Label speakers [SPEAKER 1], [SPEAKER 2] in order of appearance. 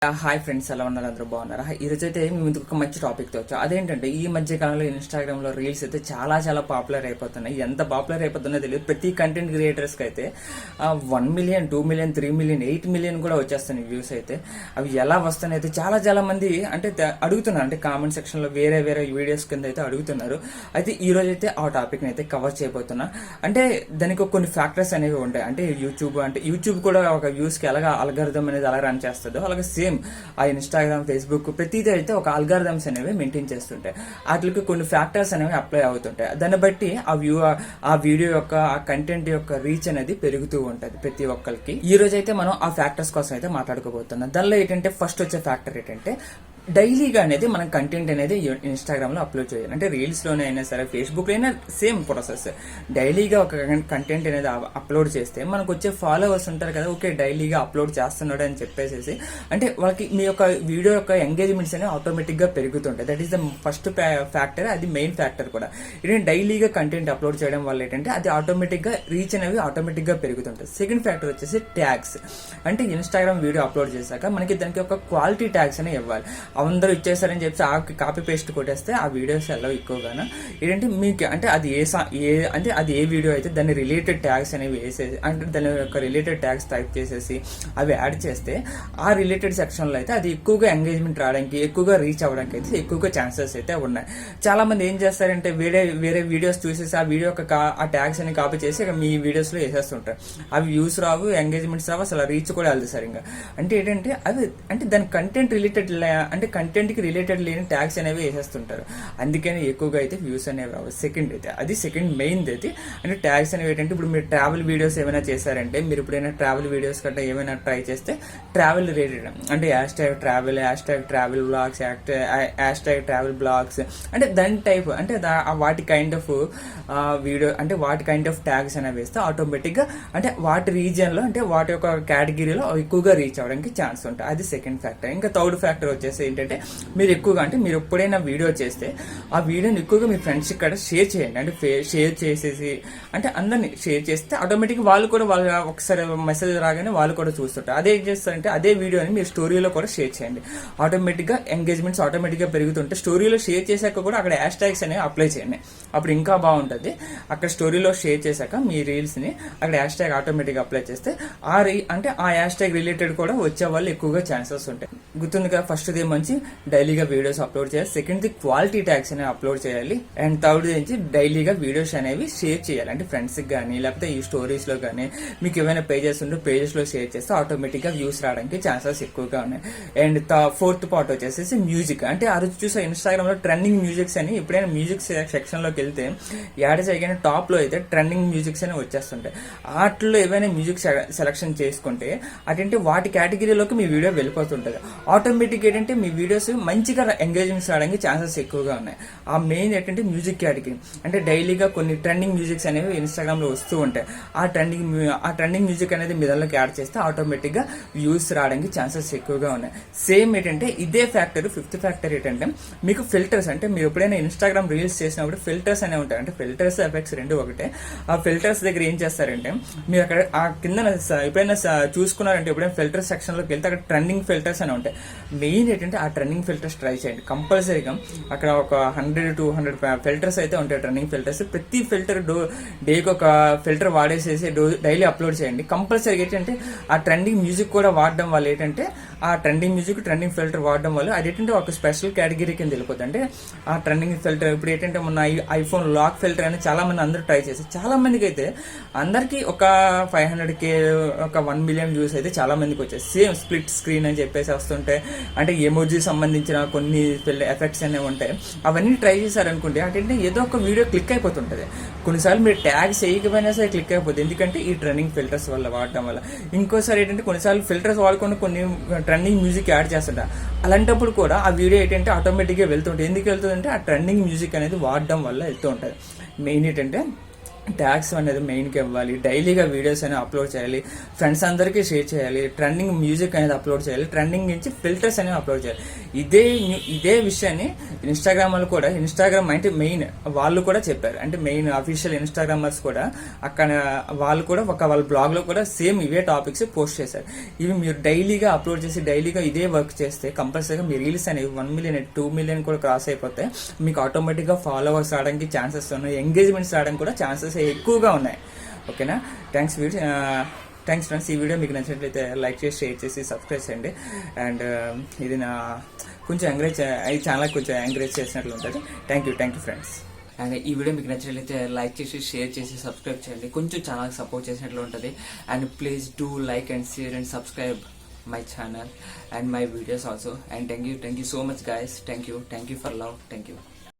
[SPEAKER 1] Hi friends, ఎలా ఉన్నారు? అందరూ బాగున్నారా? ఈరోజు అయితే మేము ఇందుకు ఒక మంచి టాపిక్తో వచ్చాం. అదేంటంటే ఈ మధ్య కాలంలో ఇన్స్టాగ్రామ్లో రీల్స్ అయితే చాలా చాలా పాపులర్ అయిపోతున్నాయి. ఎంత పాపులర్ అయిపోతుందో తెలియదు. ప్రతి కంటెంట్ క్రియేటర్స్కి అయితే 1 మిలియన్, 2 మిలియన్, 3 మిలియన్, 8 మిలియన్ కూడా వచ్చేస్తున్నాయి వ్యూస్ అయితే. అవి ఎలా వస్తున్నాయి అయితే చాలా చాలా మంది అంటే అడుగుతున్నారు, అంటే కామెంట్ సెక్షన్లో వేరే వేరే వీడియోస్ కింద అయితే అడుగుతున్నారు. అయితే ఈ రోజు అయితే ఆ టాపిక్ని అయితే కవర్ చేయబోతున్నా. అంటే దానికి కొన్ని ఫ్యాక్టర్స్ అనేవి ఉంటాయి. అంటే యూట్యూబ్ కూడా ఒక వ్యూస్కి ఎలాగ అల్గారిథం అనేది ఎలా రన్ చేస్తుందో అలాగే సేమ్ ఆ ఇన్స్టాగ్రామ్, ఫేస్బుక్ ప్రతిదీ అయితే ఒక అల్గారిథమ్స్ అనేవి మెయింటైన్ చేస్తుంటాయి. వాటికి కొన్ని ఫ్యాక్టర్స్ అనేవి అప్లై అవుతుంటాయి. దాన్ని బట్టి ఆ వీడియో యొక్క ఆ కంటెంట్ యొక్క రీచ్ అనేది పెరుగుతూ ఉంటుంది ప్రతి ఒక్కరికి. ఈ రోజు అయితే మనం ఆ ఫ్యాక్టర్స్ కోసం అయితే మాట్లాడుకోబోతున్నాం. దానిలో ఏంటంటే ఫస్ట్ వచ్చే ఫ్యాక్టర్ ఏంటంటే డైలీగా అనేది మనం కంటెంట్ అనేది ఇన్స్టాగ్రామ్ లో అప్లోడ్ చేయాలి. అంటే రీల్స్ లోనే అయినా సరే, ఫేస్బుక్ లో అయినా సేమ్ ప్రాసెస్. డైలీగా ఒక కంటెంట్ అనేది అప్లోడ్ చేస్తే మనకు వచ్చే ఫాలోవర్స్ ఉంటారు కదా, ఓకే డైలీగా అప్లోడ్ చేస్తున్నాడు అని చెప్పేసి అంటే వాళ్ళకి మీ యొక్క వీడియో యొక్క ఎంగేజ్మెంట్స్ అనేవి ఆటోమేటిక్ గా పెరుగుతుంటాయి. That is the first factor, అది మెయిన్ ఫ్యాక్టర్ కూడా. ఏంటంటే డైలీగా కంటెంట్ అప్లోడ్ చేయడం వల్ల ఏంటంటే అది ఆటోమేటిక్ గా రీచ్ అనేవి ఆటోమేటిక్ గా పెరుగుతుంటాయి. సెకండ్ ఫ్యాక్టర్ వచ్చేసి ట్యాగ్స్. అంటే ఇన్స్టాగ్రామ్ వీడియో అప్లోడ్ చేశాక మనకి దానికి ఒక క్వాలిటీ ట్యాగ్స్ అనేవి ఇవ్వాలి. అందరూ ఇచ్చేసారని చెప్పి ఆ కాపీ పేస్ట్ కొట్టేస్తే ఆ వీడియోస్ ఎలా ఎక్కువగాను ఏంటంటే మీకు అంటే అది ఏ వీడియో అయితే దాని రిలేటెడ్ ట్యాగ్స్ అనేవి వేసేసి, అంటే దాని యొక్క రిలేటెడ్ ట్యాగ్స్ టైప్ చేసేసి అవి యాడ్ చేస్తే ఆ రిలేటెడ్ సెక్షన్లో అయితే అది ఎక్కువగా ఎంగేజ్మెంట్ రావడానికి, ఎక్కువగా రీచ్ అవ్వడానికి అయితే ఎక్కువగా ఛాన్సెస్ అయితే ఉన్నాయి. చాలా మంది ఏం చేస్తారంటే వేరే వీడియోస్ చూసేసి ఆ వీడియో యొక్క ఆ ట్యాగ్స్ అని కాపీ చేసి మీ వీడియోస్ లో వేసేస్తుంటారు. అవి వ్యూస్ రావు, ఎంగేజ్మెంట్స్ రావు, అసలు రీచ్ కూడా వెళ్తుంది సరిగ్గా. అంటే ఏంటంటే అవి అంటే దాని కంటెంట్ రిలేటెడ్, అంటే కంటెంట్ కి రిలేటెడ్ లేని ట్యాగ్స్ అనేవి వేసేస్తుంటారు. అందుకని ఎక్కువగా అయితే వ్యూస్ అనేవి రావు. సెకండ్ మెయిన్ అయితే అంటే ట్యాగ్స్ అనేవి ఏంటంటే ఇప్పుడు మీరు ట్రావెల్ వీడియోస్ ఏమైనా చేశారంటే, మీరు ఎప్పుడైనా ట్రావెల్ వీడియోస్ కంటే ఏమైనా ట్రై చేస్తే ట్రావెల్ రిలేటెడ్ అంటే ట్రావెల్ బ్లాగ్స్, ట్రావెల్ బ్లాగ్స్ అంటే దాని టైప్ అంటే వాటి కైండ్ ఆఫ్ వీడియో అంటే వాటి కైండ్ ఆఫ్ ట్యాగ్స్ అనేవి వేస్తే ఆటోమేటిక్ గా అంటే వాటి రీజియన్ లో అంటే వాటి యొక్క కేటగిరీలో ఎక్కువగా రీచ్ అవడానికి ఛాన్స్ ఉంటాయి. అది సెకండ్ ఫ్యాక్టర్. ఇంకా థర్డ్ ఫ్యాక్టర్ వచ్చేసి ఏంటంటే మీరు ఎక్కువగా అంటే మీరు ఎప్పుడైనా వీడియో చేస్తే ఆ వీడియోని ఎక్కువగా మీ ఫ్రెండ్స్ ఇక్కడ షేర్ చేయండి. అంటే షేర్ చేసేసి అంటే అందరినీ షేర్ చేస్తే ఆటోమేటిక్ వాళ్ళు కూడా ఒకసారి మెసేజ్ రాగానే వాళ్ళు కూడా చూస్తుంటారు. అదే ఏం చేస్తారంటే అదే వీడియోని మీరు స్టోరీలో కూడా షేర్ చేయండి. ఆటోమేటిక్ గా ఎంగేజ్మెంట్స్ ఆటోమేటిక్ గా పెరుగుతుంటే స్టోరీలో షేర్ చేశాక కూడా అక్కడ హ్యాష్ ట్యాగ్స్ అనేవి అప్లై చేయండి. అప్పుడు ఇంకా బాగుంటుంది. అక్కడ స్టోరీలో షేర్ చేశాక మీ రీల్స్ ని అక్కడ హ్యాష్ ట్యాగ్ ఆటోమేటిక్ గా అప్లై చేస్తే అంటే ఆ హ్యాష్ ట్యాగ్ రిలేటెడ్ కూడా వచ్చే వాళ్ళు ఎక్కువగా ఛాన్సెస్ ఉంటాయి. గుర్తుందిగా, ఫస్ట్ ది మంచి డైలీగా వీడియోస్ అప్లోడ్ చేయాలి. సెకండ్ ది క్వాలిటీ ట్యాగ్స్ అనేవి అప్లోడ్ చేయాలి. అండ్ థర్డ్ నుంచి డైలీగా వీడియోస్ అనేవి షేర్ చేయాలి. అంటే ఫ్రెండ్స్ కి కానీ లేకపోతే ఈ స్టోరీస్ లో కానీ మీకు ఏమైనా పేజెస్ ఉంటే పేజెస్ లో షేర్ చేస్తే ఆటోమేటిక్ గా వ్యూస్ రావడానికి ఛాన్సెస్ ఎక్కువగా ఉన్నాయి. అండ్ ఫోర్త్ పార్ట్ వచ్చేసి మ్యూజిక్. అంటే ఆ రోజు చూసే ఇన్స్టాగ్రామ్ లో ట్రెండింగ్ మ్యూజిక్స్ అని ఎప్పుడైనా మ్యూజిక్ సెక్షన్ లోకి వెళ్తే యాడ్ చేయగానే టాప్ లో అయితే ట్రెండింగ్ మ్యూజిక్స్ అని వచ్చేస్తుంటాయి. వాటిలో ఏవైనా మ్యూజిక్ సెలెక్షన్ చేసుకుంటే అటంటే వాటి కేటగిరీలోకి మీ వీడియో వెళ్ళిపోతుంటది. ఆటోమేటిక్ ఏంటంటే మీ వీడియోస్ మంచిగా ఎంగేజ్మెంట్స్ రావడానికి ఛాన్సెస్ ఎక్కువగా ఉన్నాయి. ఆ మెయిన్ ఏంటంటే మ్యూజిక్ కేటగిరీ. అంటే డైలీగా కొన్ని ట్రెండింగ్ మ్యూజిక్స్ అనేవి ఇన్స్టాగ్రామ్ లో వస్తూ ఉంటాయి. ఆ ట్రెండింగ్ మ్యూజిక్ అనేది మీ దానిలోకి యాడ్ చేస్తే ఆటోమేటిక్ గా వ్యూస్ రావడానికి ఛాన్సెస్ ఎక్కువగా ఉన్నాయి. సేమ్ ఏంటంటే ఇదే ఫ్యాక్టర్. ఫిఫ్త్ ఫ్యాక్టర్ ఏంటంటే మీకు ఫిల్టర్స్. అంటే మీరు ఎప్పుడైనా ఇన్స్టాగ్రామ్ రీల్స్ చేసినప్పుడు ఫిల్టర్స్ అనేవి ఉంటాయి. అంటే ఫిల్టర్స్, ఎఫెక్ట్స్ రెండు ఒకటే. ఆ ఫిల్టర్స్ దగ్గర ఏం చేస్తారంటే మీరు అక్కడ ఆ కింద ఎప్పుడైనా చూసుకున్నారంటే ఎప్పుడైనా ఫిల్టర్ సెక్షన్ లోకి వెళ్తే అక్కడ ట్రెండింగ్ ఫిల్టర్స్ అని ఉంటాయి. మెయిన్ ఏంటంటే ఆ ట్రెండింగ్ ఫిల్టర్స్ ట్రై చేయండి కంపల్సరీగా. అక్కడ ఒక 100-200 ఫిల్టర్స్ అయితే ఉంటాయి, ట్రెండింగ్ ఫిల్టర్స్. ప్రతి ఫిల్టర్ డేకి ఒక ఫిల్టర్ వాడేసేసి డైలీ అప్లోడ్ చేయండి. కంపల్సరీగా ఏంటంటే ఆ ట్రెండింగ్ మ్యూజిక్ కూడా వాడడం వల్ల ఏంటంటే ఆ ట్రెండింగ్ మ్యూజిక్, ట్రెండింగ్ ఫిల్టర్ వాడడం వల్ల అది ఏంటంటే ఒక స్పెషల్ కేటగిరీ కింద వెళ్ళిపోతుంది. అంటే ఆ ట్రెండింగ్ ఫిల్టర్ ఇప్పుడు ఏంటంటే మొన్న ఐఫోన్ లాక్ ఫిల్టర్ అని చాలా మంది అందరూ ట్రై చేసి, చాలా మందికి అయితే అందరికి ఒక 500K, ఒక 1 మిలియన్ వ్యూస్ అయితే చాలా మందికి వచ్చాయి. సేమ్ స్ప్లిట్ స్క్రీన్ అని చెప్పేసి వస్తుంటాయి. అంటే ఎమోజీ సంబంధించిన కొన్ని ఎఫెక్ట్స్ అనేవి ఉంటాయి. అవన్నీ ట్రై చేశారనుకుంటే అంటే ఏదో ఒక వీడియో క్లిక్ అయిపోతుంటది. కొన్నిసార్లు మీరు ట్యాగ్స్ వేయకపోయినా సరే క్లిక్ అయిపోతుంది. ఎందుకంటే ఈ ట్రెండింగ్ ఫిల్టర్స్ వల్ల వాడడం వల్ల. ఇంకోసారి ఏంటంటే కొన్నిసార్లు ఫిల్టర్స్ వాడుకొని కొన్ని ట్రెండింగ్ మ్యూజిక్ యాడ్ చేస్తుంటా. అలాంటప్పుడు కూడా ఆ వీడియో ఏంటంటే ఆటోమేటిక్గా వెళ్తుంటుంది. ఎందుకు వెళ్తుందంటే ఆ ట్రెండింగ్ మ్యూజిక్ అనేది వాడడం వల్ల వెళ్తూ ఉంటుంది. మెయిన్ ఏంటంటే ట్యాగ్స్ అనేది మెయిన్కి ఇవ్వాలి, డైలీగా వీడియోస్ అనేది అప్లోడ్ చేయాలి, ఫ్రెండ్స్ అందరికీ షేర్ చేయాలి, ట్రెండింగ్ మ్యూజిక్ అనేది అప్లోడ్ చేయాలి, ట్రెండింగ్ నుంచి ఫిల్టర్స్ అనేవి అప్లోడ్ చేయాలి. ఇదే విషయాన్ని ఇన్స్టాగ్రామ్ వాళ్ళు కూడా, ఇన్స్టాగ్రామ్ అంటే మెయిన్ వాళ్ళు కూడా చెప్పారు. అంటే మెయిన్ అఫీషియల్ ఇన్స్టాగ్రామర్స్ కూడా అక్కడ వాళ్ళు కూడా వాళ్ళ బ్లాగ్లో కూడా సేమ్ ఇవే టాపిక్స్ పోస్ట్ చేశారు. ఇవి మీరు డైలీగా అప్లోడ్ చేసి డైలీగా ఇదే వర్క్ చేస్తే కంపల్సరీగా మీ రీల్స్ అనేవి 1 మిలియన్ 2 మిలియన్ కూడా క్రాస్ అయిపోతే మీకు ఆటోమేటిక్గా ఫాలోవర్స్ రావడానికి ఛాన్సెస్ ఉన్నాయి, ఎంగేజ్మెంట్స్ రావడానికి కూడా ఛాన్సెస్ ఎక్కువగా ఉన్నాయి. ఓకేనా, థ్యాంక్స్ ఫ్రెండ్స్. ఈ వీడియో మీకు నచ్చినట్లయితే లైక్ చేసి, షేర్ చేసి, సబ్స్క్రైబ్ చేయండి. అండ్ ఇది నా కొంచెం ఈ ఛానల్ కొంచెం ఎంకరేజ్ చేసినట్లు ఉంటుంది. Thank you friends. అండ్ ఈ వీడియో మీకు నచ్చినట్లయితే లైక్ చేసి, షేర్ చేసి, సబ్స్క్రైబ్ చేయండి. కొంచెం ఛానల్కి సపోర్ట్ చేసినట్లు ఉంటుంది. And please do like and share and subscribe my channel and my videos also. And thank you so much guys. Thank you for love. Thank you.